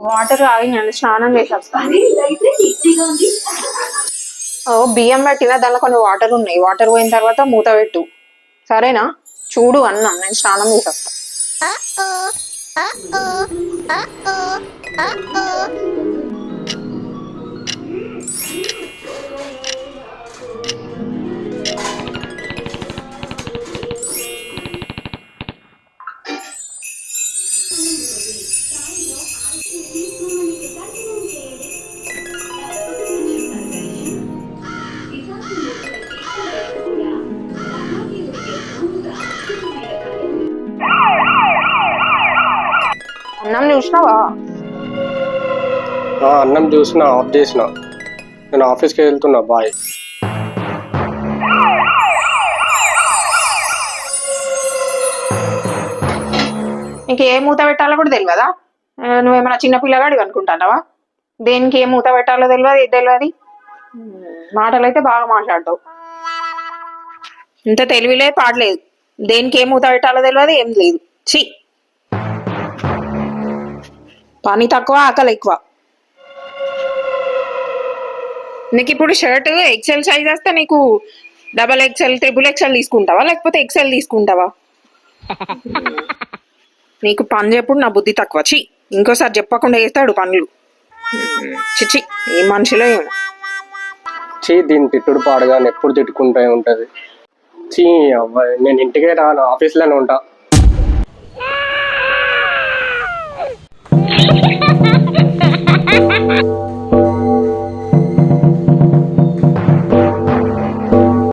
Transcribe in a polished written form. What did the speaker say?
Water ఆగి స్నానం చేసేస్తాను. ఓ బియ్యం పెట్టిన దానిలో కొన్ని వాటర్ ఉన్నాయి. వాటర్ పోయిన తర్వాత మూత పెట్టు, సరేనా? చూడు అన్నం, నేను స్నానం చేసేస్తా. అన్నం చూసినావా? అన్నం చూసిన, ఆఫ్ చేసిన. నేను ఆఫీస్కి వెళ్తున్నా, బాయ్. నీకు ఏ మూత పెట్టాలో కూడా తెలియదా? నువ్వేమైనా చిన్నపిల్లగాడివి అనుకుంటున్నావా? దేనికి ఏ మూత పెట్టాలో తెలియదు, ఏది తెలియదు. మాటలు అయితే బాగా మాట్లాడతావు. ఇంత తెలివిలే పాడలేదు. దేనికి ఏ మూత పెట్టాలో తెలియదు, ఏం లేదు. ఛీ, పని తక్కువ, ఆకలి ఎక్కువ. నీకు ఇప్పుడు షర్ట్ ఎక్సెల్ సైజ్ వస్తే నీకు డబల్ ఎక్సెల్, ట్రిపుల్ ఎక్సెల్ తీసుకుంటావా, లేకపోతే ఎక్సెల్ తీసుకుంటావా? నీకు పని చెప్పుడు నా బుద్ధి తక్కువ. ఛీ, ఇంకోసారి చెప్పకుండా చేస్తాడు పనులు. చిచ్చి, ఏ మనుషులో ఏమో. చీ, దీన్ని తిట్టుడు పాడుగా ఎప్పుడు తిట్టుకుంటూ ఉంటుంది. చీ అబ్బాయి, నేను ఇంటికే రాను, ఆఫీస్లోనే ఉంటా.